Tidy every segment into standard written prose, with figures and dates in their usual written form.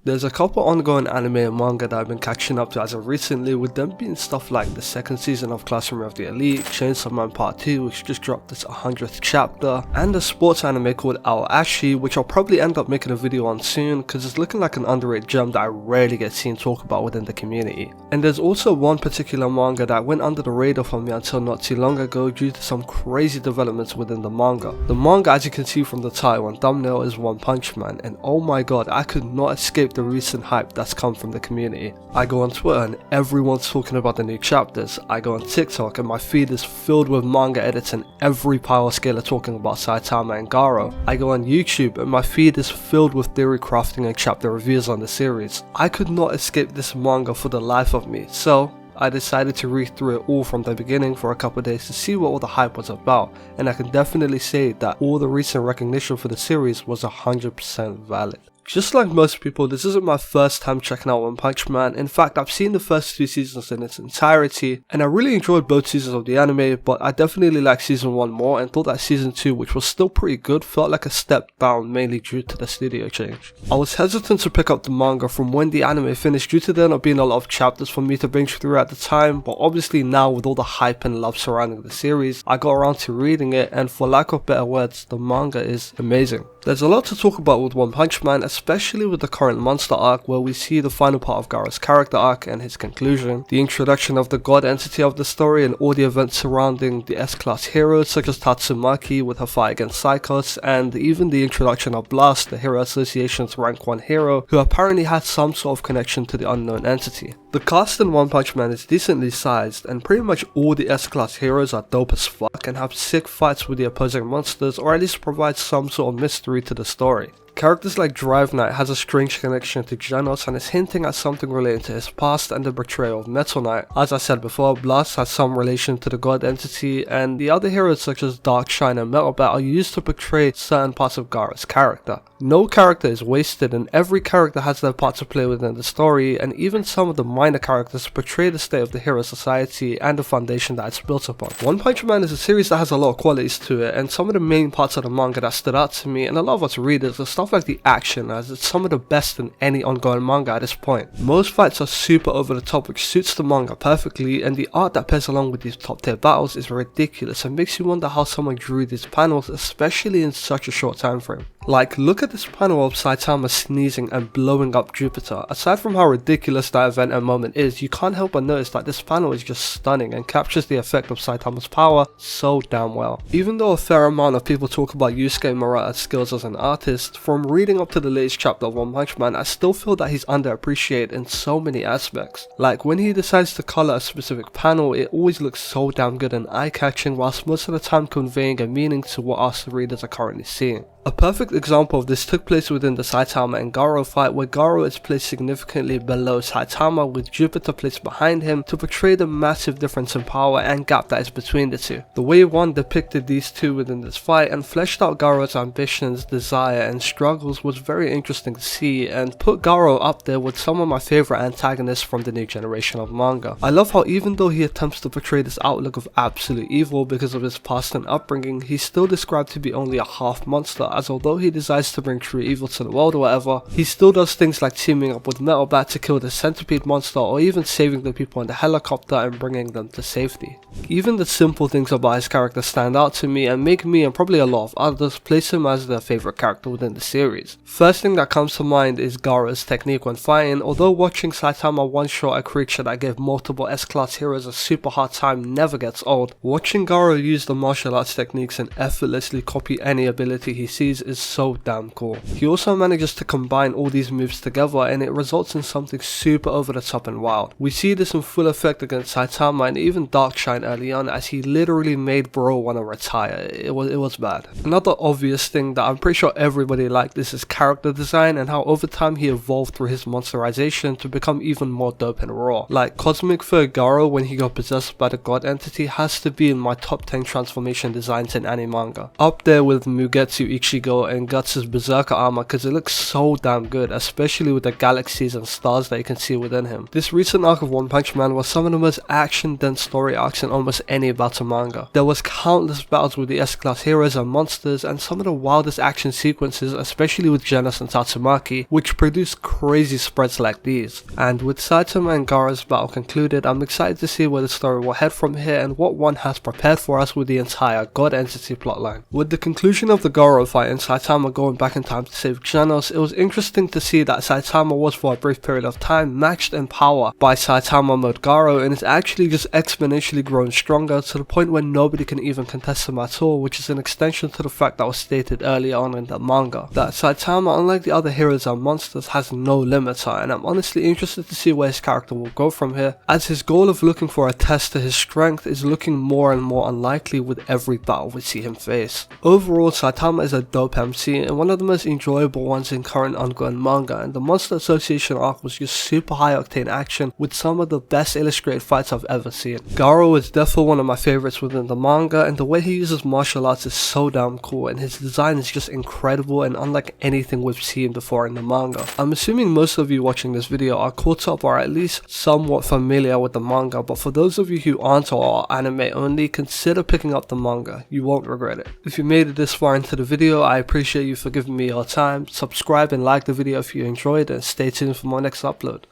There's a couple ongoing anime and manga that I've been catching up to as of recently, with them being stuff like the second season of Classmate of the Elite, Chainsaw Man Part 2 which just dropped its 100th chapter, and a sports anime called Aoashi which I'll probably end up making a video on soon because it's looking like an underrated gem that I rarely get seen talk about within the community. And there's also one particular manga that went under the radar for me until not too long ago due to some crazy developments within the manga. The manga, as you can see from the title and thumbnail, is One Punch Man, and oh my god, I could not escape the recent hype that's come from the community. I go on Twitter and everyone's talking about the new chapters. I go on TikTok and my feed is filled with manga edits and every power scaler talking about Saitama and Garou. I go on YouTube and my feed is filled with theory crafting and chapter reviews on the series. I could not escape this manga for the life of me, so I decided to read through it all from the beginning for a couple of days to see what all the hype was about, and I can definitely say that all the recent recognition for the series was 100% valid. Just like most people, this isn't my first time checking out One Punch Man. In fact, I've seen the first 2 seasons in its entirety, and I really enjoyed both seasons of the anime, but I definitely liked season 1 more and thought that season 2, which was still pretty good, felt like a step down mainly due to the studio change. I was hesitant to pick up the manga from when the anime finished due to there not being a lot of chapters for me to binge through at the time, but obviously now with all the hype and love surrounding the series, I got around to reading it, and for lack of better words, the manga is amazing. There's a lot to talk about with One Punch Man, especially with the current monster arc where we see the final part of Garou's character arc and his conclusion, the introduction of the god entity of the story and all the events surrounding the S-class heroes such as Tatsumaki with her fight against Psychos, and even the introduction of Blast, the Hero Association's rank 1 hero who apparently had some sort of connection to the unknown entity. The cast in One Punch Man is decently sized and pretty much all the S-class heroes are dope as fuck and have sick fights with the opposing monsters, or at least provide some sort of mystery to the story. Characters like Drive Knight has a strange connection to Genos and is hinting at something related to his past and the betrayal of Metal Knight. As I said before, Blast has some relation to the god entity, and the other heroes such as Darkshine and Metal Bat are used to portray certain parts of Garou's character. No character is wasted and every character has their part to play within the story, and even some of the minor characters portray the state of the Hero Society and the foundation that it's built upon. One Punch Man is a series that has a lot of qualities to it, and some of the main parts of the manga that stood out to me and a lot of us readers are stuff like the action, as it's some of the best in any ongoing manga at this point. Most fights are super over the top, which suits the manga perfectly, and the art that pairs along with these top tier battles is ridiculous and makes you wonder how someone drew these panels, especially in such a short time frame. Like, look at this panel of Saitama sneezing and blowing up Jupiter. Aside from how ridiculous that event and moment is, you can't help but notice that this panel is just stunning and captures the effect of Saitama's power so damn well. Even though a fair amount of people talk about Yusuke Murata's skills as an artist, from reading up to the latest chapter of One Punch Man, I still feel that he's underappreciated in so many aspects. Like, when he decides to colour a specific panel, it always looks so damn good and eye-catching, whilst most of the time conveying a meaning to what us readers are currently seeing. A perfect example of this took place within the Saitama and Garou fight, where Garou is placed significantly below Saitama with Jupiter placed behind him to portray the massive difference in power and gap that is between the two. The way one depicted these two within this fight and fleshed out Garou's ambitions, desire and struggles was very interesting to see, and put Garou up there with some of my favourite antagonists from the new generation of manga. I love how even though he attempts to portray this outlook of absolute evil because of his past and upbringing, he's still described to be only a half monster, as although he decides to bring true evil to the world or whatever, he still does things like teaming up with Metal Bat to kill the centipede monster, or even saving the people in the helicopter and bringing them to safety. Even the simple things about his character stand out to me and make me and probably a lot of others place him as their favourite character within the series. First thing that comes to mind is Garou's technique when fighting. Although watching Saitama one-shot a creature that gave multiple S-class heroes a super hard time never gets old, watching Garou use the martial arts techniques and effortlessly copy any ability he sees is so damn cool. He also manages to combine all these moves together and it results in something super over the top and wild. We see this in full effect against Saitama and even Darkshine early on, as he literally made bro wanna retire. It was bad. Another obvious thing that I'm pretty sure everybody liked is his character design and how over time he evolved through his monsterization to become even more dope and raw. Like, Cosmic Fur Garou when he got possessed by the god entity has to be in my top 10 transformation designs in anime manga. Up there with Mugetsu Ichigo in Guts' berserker armor because it looks so damn good, especially with the galaxies and stars that you can see within him. This recent arc of One Punch Man was some of the most action-dense story arcs in almost any battle manga. There was countless battles with the S-class heroes and monsters, and some of the wildest action sequences, especially with Genos and Tatsumaki, which produced crazy spreads like these. And with Saitama and Gaara's battle concluded, I'm excited to see where the story will head from here and what one has prepared for us with the entire God Entity plotline. With the conclusion of the Garou fight and Saitama going back in time to save Genos, it was interesting to see that Saitama was for a brief period of time matched in power by Saitama mode Garou, and it's actually just exponentially grown stronger to the point where nobody can even contest him at all, which is an extension to the fact that was stated earlier on in the manga, that Saitama, unlike the other heroes and monsters, has no limiter, and I'm honestly interested to see where his character will go from here, as his goal of looking for a test to his strength is looking more and more unlikely with every battle we see him face. Overall, Saitama is a dope MC and one of the most enjoyable ones in current ongoing manga, and the Monster Association arc was just super high octane action with some of the best illustrated fights I've ever seen. Garou is definitely one of my favorites within the manga, and the way he uses martial arts is so damn cool, and his design is just incredible and unlike anything we've seen before in the manga. I'm assuming most of you watching this video are caught up or at least somewhat familiar with the manga, but for those of you who aren't or are anime only, consider picking up the manga. You won't regret it. If you made it this far into the video, I appreciate you for giving me your time. Subscribe and like the video if you enjoyed, and stay tuned for my next upload.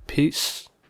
Peace.